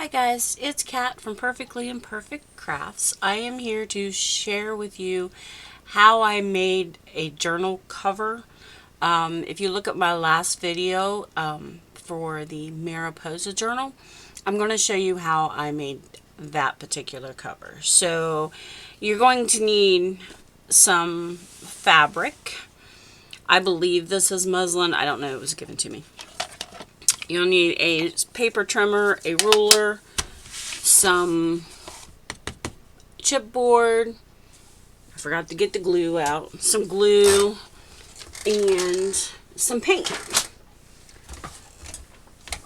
Hi guys, it's Kat from Perfectly Imperfect Crafts. I am here to share with you how I made a journal cover. If you look at my last video for the Mariposa journal, I'm going to show you how I made that particular cover. So you're going to need some fabric. I believe this is muslin. I don't know, it was given to me. You'll need a paper trimmer, a ruler, some chipboard. I forgot to get the glue out. Some glue and some paint.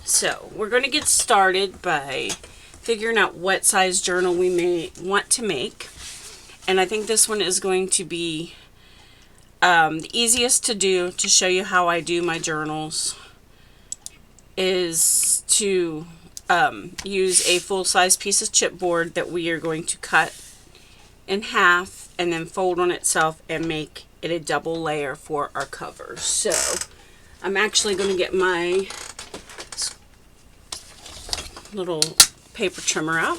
So we're going to get started by figuring out what size journal we may want to make. And I think this one is going to be the easiest to do to show you how I do my journals. Is to use a full-size piece of chipboard that we are going to cut in half and then fold on itself and make it a double layer for our cover. So I'm actually going to get my little paper trimmer out,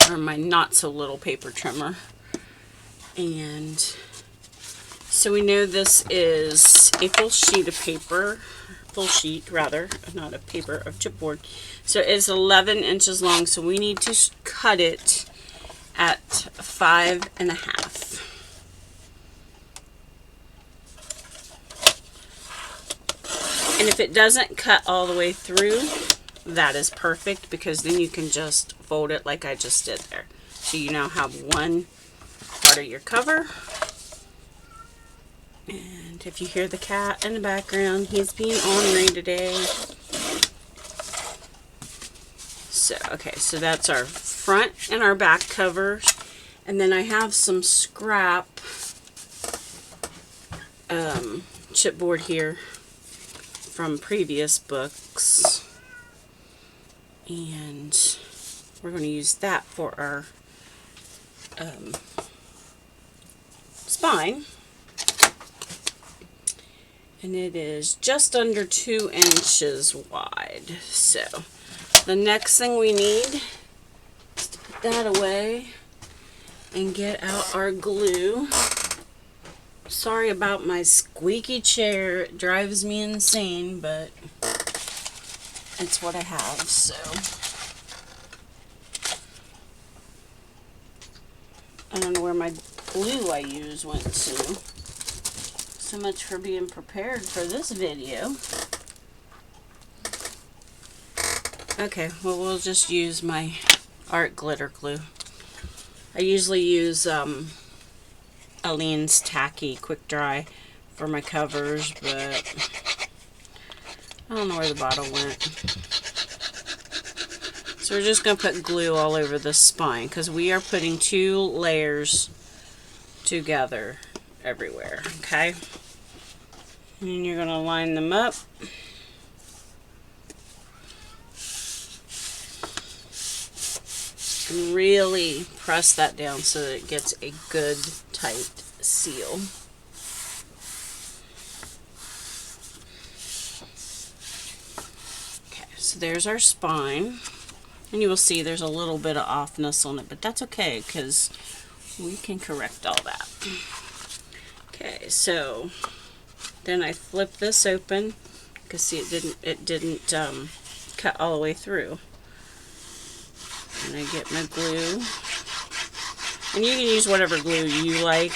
or my not so little paper trimmer, and so we know this is a full sheet of paper. Full sheet rather, not a paper, of chipboard. So it's 11 inches long, so we need to cut it at 5.5. And if it doesn't cut all the way through, that is perfect, because then you can just fold it like I just did there. So you now have one part of your cover. And if you hear the cat in the background, he's being ornery today. So, okay, so that's our front and our back covers. And then I have some scrap chipboard here from previous books. And we're going to use that for our spine. And it is just under 2 inches wide. So the next thing we need is to put that away and get out our glue. Sorry about my squeaky chair. It drives me insane, but it's what I have. So I don't know where my glue I use went to. So much for being prepared for this video. Okay, well, we'll just use my art glitter glue. I usually use Aleene's Tacky Quick Dry for my covers, but I don't know where the bottle went. So we're just going to put glue all over the spine, because we are putting 2 layers together everywhere, okay? And you're going to line them up. And really press that down so that it gets a good tight seal. Okay, so there's our spine. And you will see there's a little bit of offness on it, but that's okay, because we can correct all that. Okay, so then I flip this open. You can see it didn't cut all the way through. And I get my glue. And you can use whatever glue you like.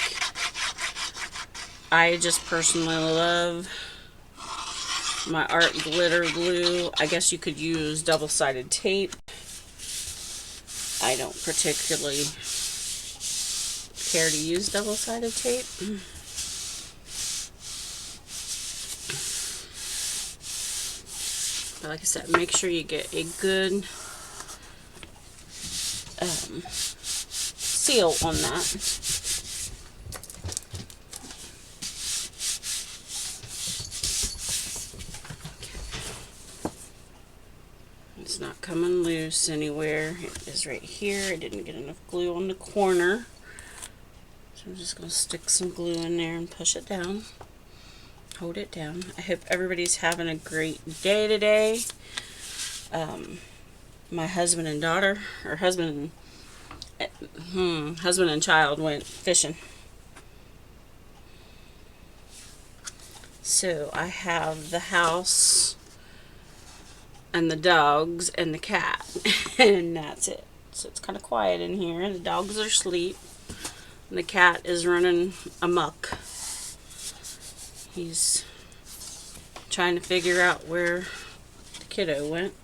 I just personally love my art glitter glue. I guess you could use double-sided tape. I don't particularly care to use double-sided tape. But like I said, make sure you get a good seal on that. It's not coming loose anywhere. It is right here. I didn't get enough glue on the corner. So I'm just going to stick some glue in there and push it down. Hold it down. I hope everybody's having a great day today. my husband and daughter, or husband and child went fishing. So I have the house and the dogs and the cat, and that's it. So it's kind of quiet in here. The dogs are asleep, and the cat is running amok. He's trying to figure out where the kiddo went.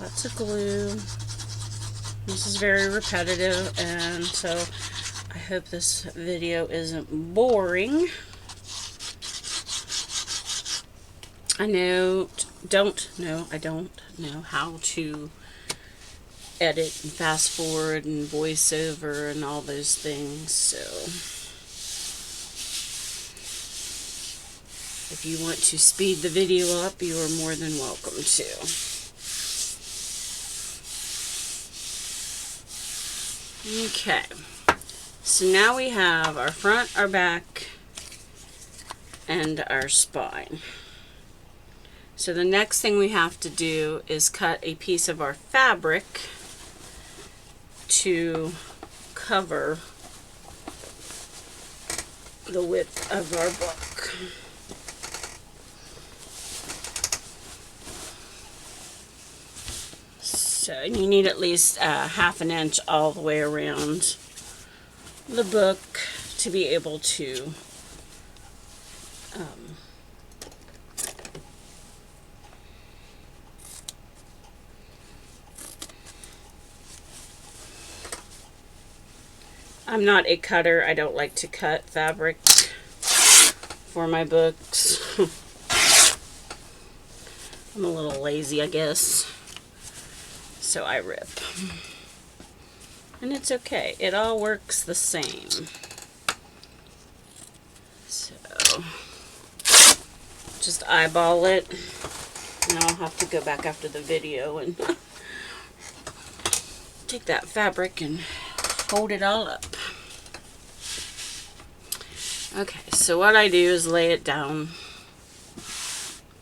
Lots of glue. This is very repetitive, and so I hope this video isn't boring. I don't know how to edit and fast forward and voiceover and all those things, so if you want to speed the video up, you are more than welcome to. Okay, so now we have our front, our back, and our spine. So the next thing we have to do is cut a piece of our fabric to cover the width of our book. So you need at least half an inch all the way around the book to be able to I'm not a cutter. I don't like to cut fabric for my books. I'm a little lazy, I guess. So I rip. And it's okay. It all works the same. So just eyeball it. And I'll have to go back after the video and take that fabric and fold it all up. Okay, so what I do is lay it down.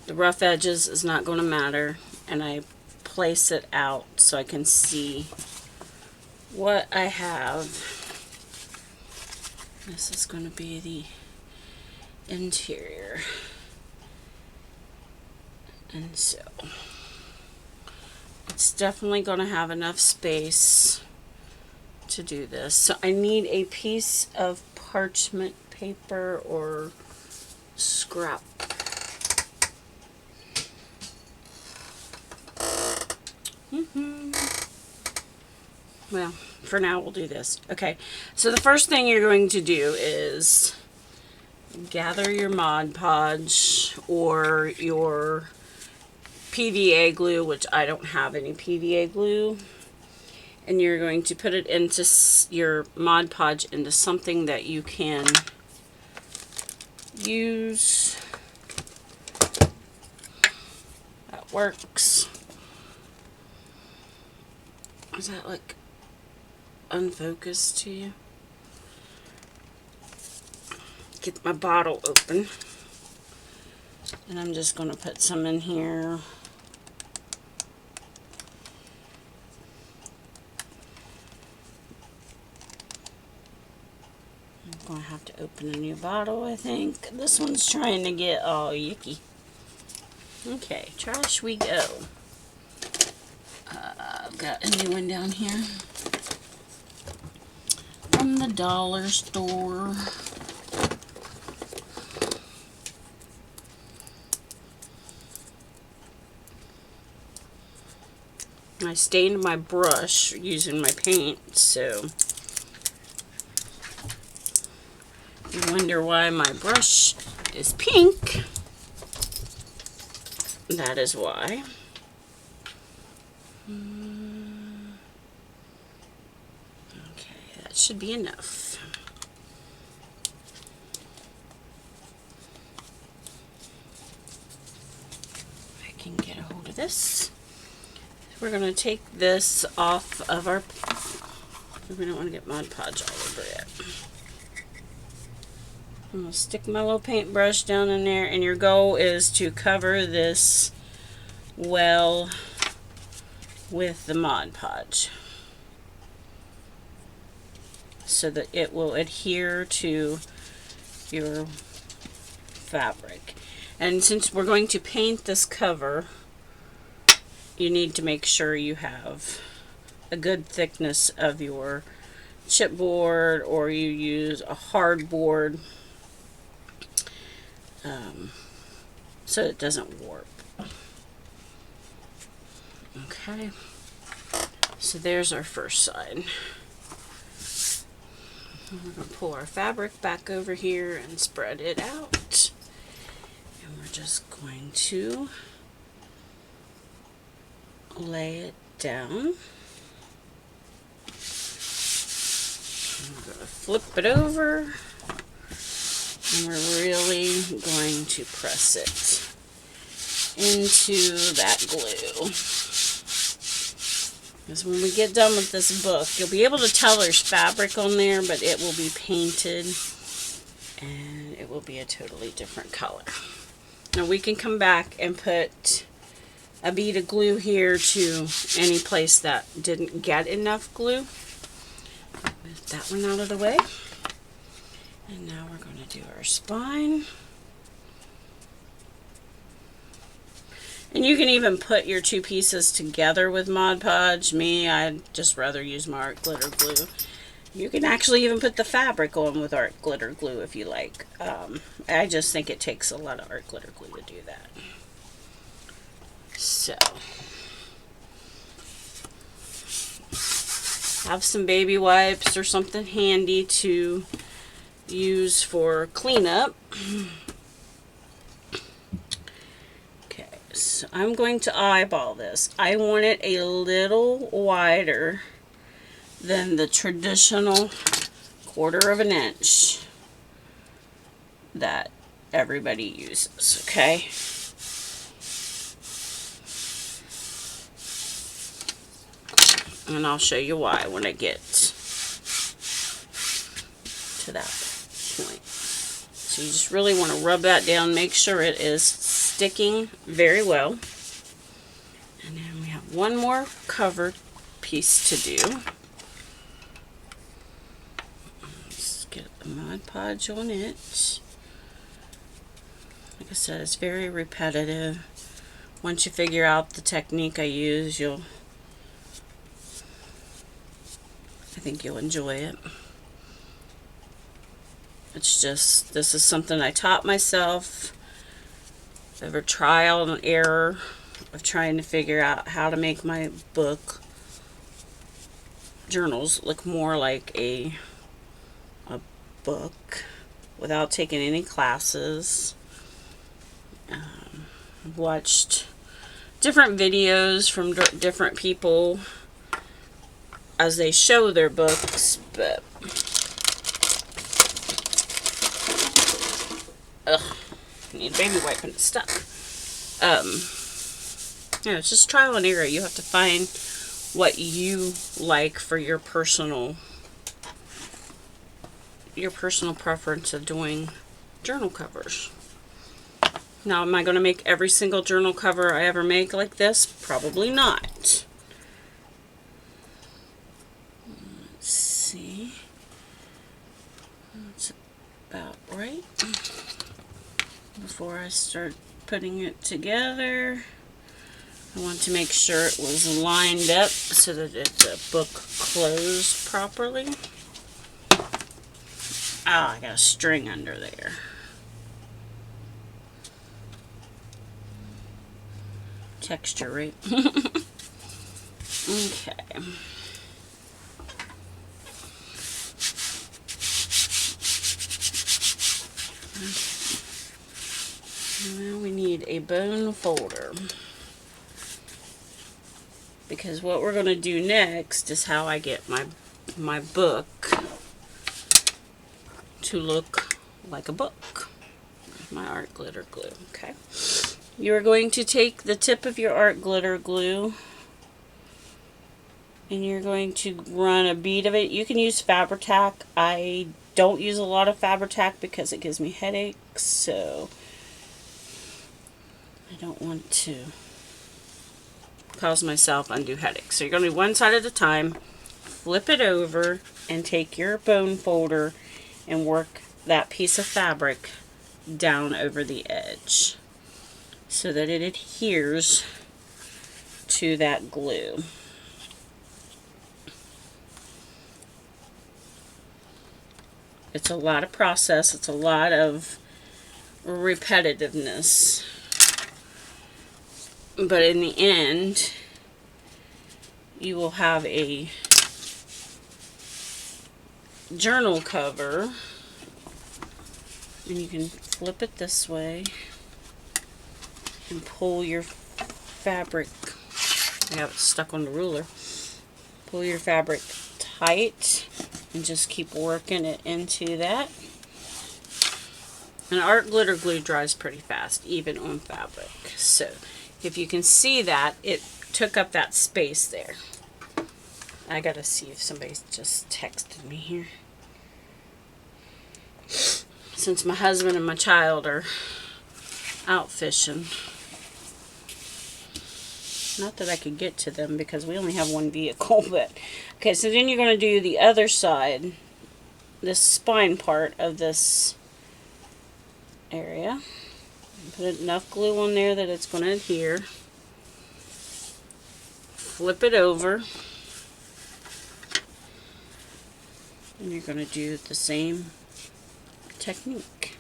The rough edges is not going to matter, and I place it out so I can see what I have. This is going to be the interior. And so it's definitely going to have enough space to do this. So I need a piece of parchment paper or scrap. Well, for now we'll do this. Okay, so the first thing you're going to do is gather your Mod Podge or your PVA glue, which I don't have any PVA glue. And you're going to put it into your Mod Podge into something that you can use. That works. Is that like unfocused to you? Get my bottle open. And I'm just going to put some in here. I'm going to have to open a new bottle, I think. This one's trying to get all yucky. Okay, trash we go. I've got a new one down here from the dollar store. I stained my brush using my paint, so you wonder why my brush is pink. That is why. Okay, that should be enough. I can get a hold of this. We're going to take this off of our We don't want to get Mod Podge all over it. I'm going to stick my little paintbrush down in there, and your goal is to cover this well with the Mod Podge so that it will adhere to your fabric. And since we're going to paint this cover, you need to make sure you have a good thickness of your chipboard, or you use a hardboard so it doesn't warp. Okay, so there's our first side. We're going to pull our fabric back over here and spread it out. And we're just going to lay it down. And we're going to flip it over. And we're really going to press it into that glue. Because when we get done with this book, you'll be able to tell there's fabric on there, but it will be painted and it will be a totally different color. Now we can come back and put a bead of glue here to any place that didn't get enough glue. Move that one out of the way. And now we're going to do our spine. And you can even put your two pieces together with Mod Podge. Me, I'd just rather use my art glitter glue. You can actually even put the fabric on with art glitter glue if you like. I just think it takes a lot of art glitter glue to do that. So, have some baby wipes or something handy to use for cleanup. So I'm going to eyeball this. I want it a little wider than the traditional 1/4 of an inch that everybody uses, okay? And I'll show you why when I get to that point. So you just really want to rub that down, make sure it is sticking very well. And then we have one more cover piece to do. Let's get the Mod Podge on it. Like I said, it's very repetitive. Once you figure out the technique I use, I think you'll enjoy it. It's just, this is something I taught myself. Over trial and error of trying to figure out how to make my book journals look more like a book without taking any classes. I've watched different videos from different people as they show their books, but need a baby wipe and it's stuck. Yeah, it's just trial and error. You have to find what you like for your personal preference of doing journal covers. Now, am I going to make every single journal cover I ever make like this? Probably not. Let's see. That's about right. Before I start putting it together, I want to make sure it was lined up so that the book closed properly. Ah, I got a string under there. Texture, right? Okay. Now we need a bone folder, because what we're going to do next is how I get my book to look like a book. My art glitter glue. Okay, you are going to take the tip of your art glitter glue and you're going to run a bead of it. You can use Fabri-Tac. I don't use a lot of Fabri-Tac because it gives me headaches, so I don't want to cause myself undue headaches. So you're going to do one side at a time, flip it over, and take your bone folder and work that piece of fabric down over the edge so that it adheres to that glue. It's a lot of process. It's a lot of repetitiveness. But in the end, you will have a journal cover. And you can flip it this way and pull your fabric. I have it stuck on the ruler. Pull your fabric tight and just keep working it into that. And art glitter glue dries pretty fast, even on fabric. So if you can see that, it took up that space there. I gotta see if somebody just texted me here. Since my husband and my child are out fishing. Not that I could get to them because we only have one vehicle, but okay, so then you're going to do the other side, this spine part of this area. Put enough glue on there that it's going to adhere. Flip it over. And you're going to do the same technique.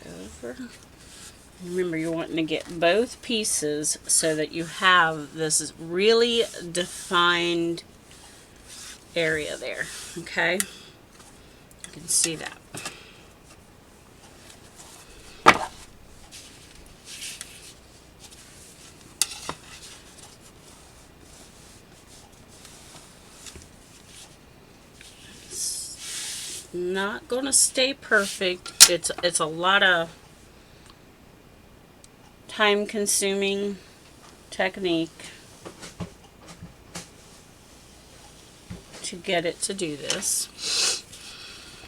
Over. Remember, you're wanting to get both pieces so that you have this really defined area there. Okay? You can see that. Not gonna stay perfect. It's a lot of time consuming technique to get it to do this.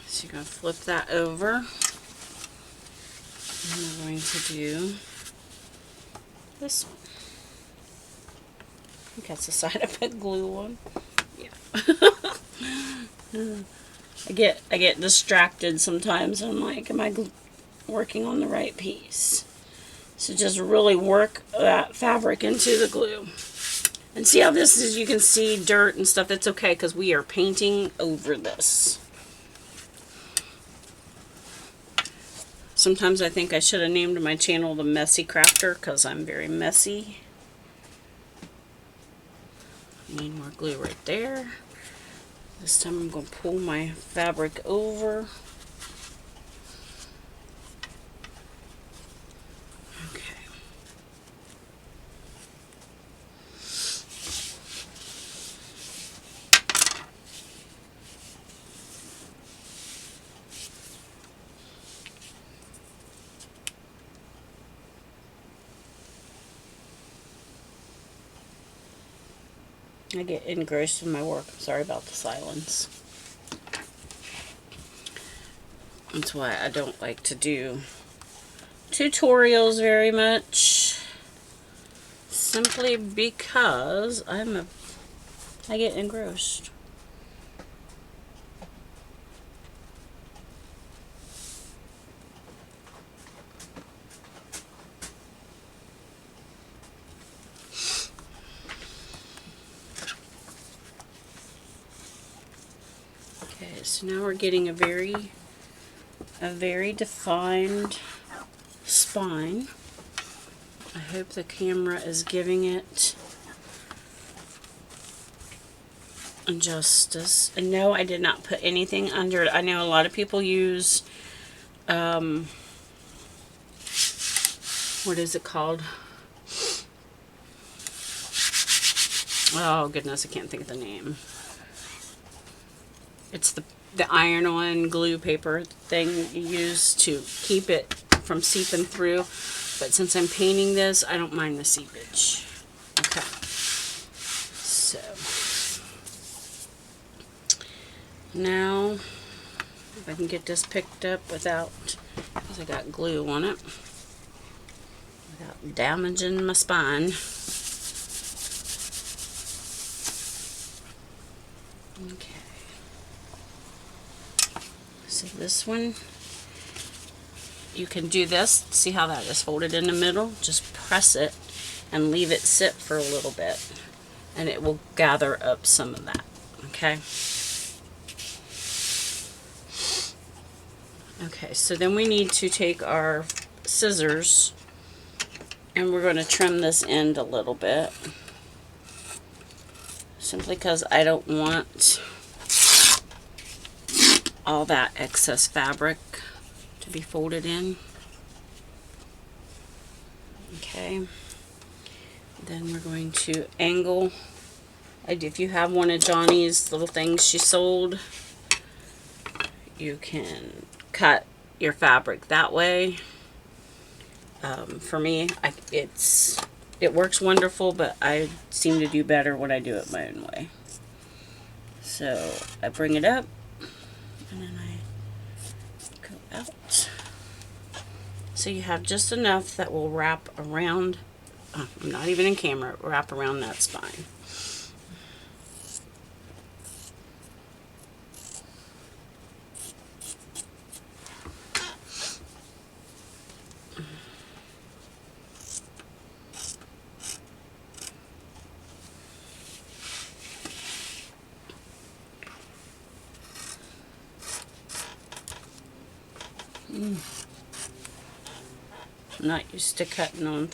So you're gonna flip that over. And we're going to do this one. I think that's the side I put glue on. Yeah. I get distracted sometimes. I'm like, am I working on the right piece? So just really work that fabric into the glue. And see how this is, you can see dirt and stuff. It's okay because we are painting over this. Sometimes I think I should have named my channel The Messy Crafter because I'm very messy. Need more glue right there. This time I'm going to pull my fabric over. Okay. I get engrossed in my work. I'm sorry about the silence. That's why I don't like to do tutorials very much. Simply because I get engrossed. Okay, so now we're getting a very defined spine. I hope the camera is giving it justice. And no, I did not put anything under it. I know a lot of people use, what is it called? Oh goodness, I can't think of the name. It's the iron-on glue paper thing you use to keep it from seeping through. But since I'm painting this, I don't mind the seepage. Okay. So now, if I can get this picked up without, because I got glue on it, without damaging my spine. Okay. So this one, you can do this. See how that is folded in the middle? Just press it and leave it sit for a little bit, and it will gather up some of that. Okay. Okay, so then we need to take our scissors and we're going to trim this end a little bit, simply because I don't want all that excess fabric to be folded in. Okay, then we're going to angle. If you have one of Johnny's little things she sold, you can cut your fabric that way. For me, it works wonderful, but I seem to do better when I do it my own way. So I bring it up and then I go out. So you have just enough that will wrap around, I'm not even in camera, wrap around that spine. I'm not used to cutting on.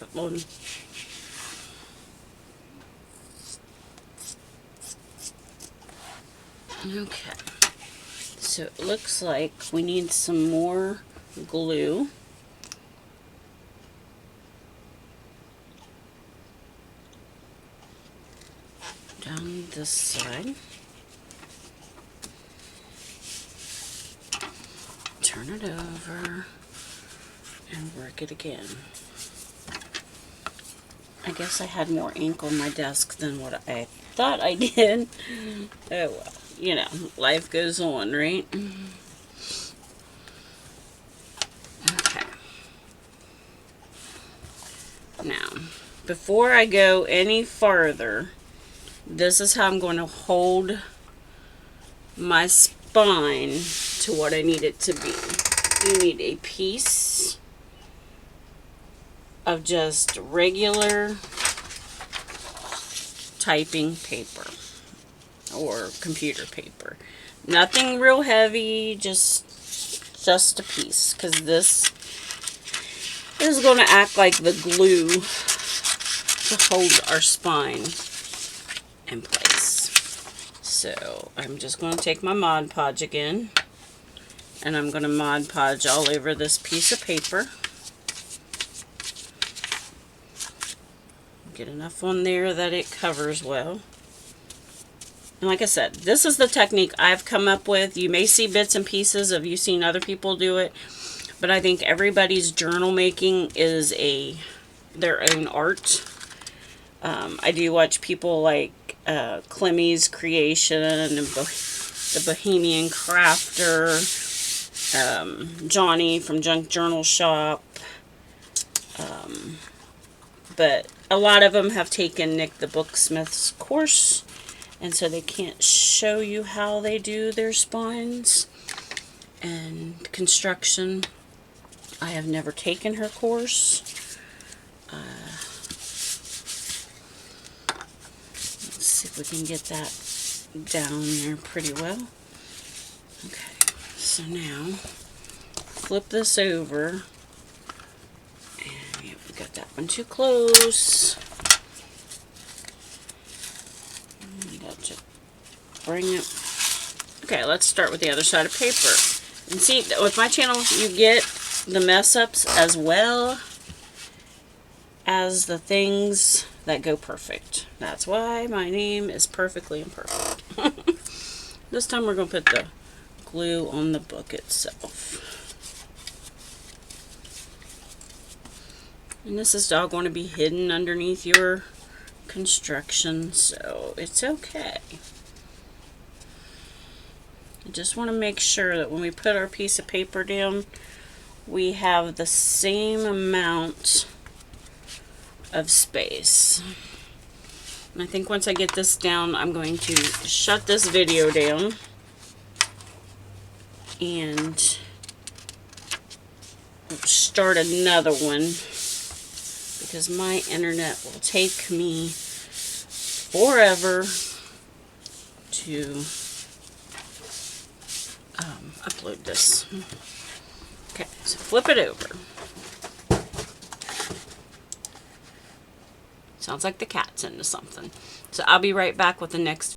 Okay, so it looks like we need some more glue. Down this side. Turn it over and work it again. I guess I had more ink on my desk than what I thought I did. Oh well, you know, life goes on, right? Okay. Now, before I go any farther, this is how I'm going to hold my spine to what I need it to be. You need a piece of just regular typing paper or computer paper. Nothing real heavy, just a piece, because this is going to act like the glue to hold our spine in place. So I'm just going to take my Mod Podge again, and I'm going to Mod Podge all over this piece of paper. Get enough on there that it covers well. And like I said, this is the technique I've come up with. You may see bits and pieces of you seen other people do it, but I think everybody's journal making is their own art. I do watch people like Clemmy's Creation and the Bohemian Crafter, Johnny from Junk Journal Shop, but a lot of them have taken Nick the Booksmith's course, and so they can't show you how they do their spines and construction. I have never taken her course. Let's see if we can get that down there pretty well. Okay, so now flip this over. Got that one too close. You got to bring it. Okay, let's start with the other side of paper. And see, with my channel, you get the mess ups as well as the things that go perfect. That's why my name is Perfectly Imperfect. This time we're going to put the glue on the book itself. And this is all going to be hidden underneath your construction, so it's okay. I just want to make sure that when we put our piece of paper down, we have the same amount of space. And I think once I get this down, I'm going to shut this video down and start another one, because my internet will take me forever to upload this. Okay, so flip it over. Sounds like the cat's into something. So I'll be right back with the next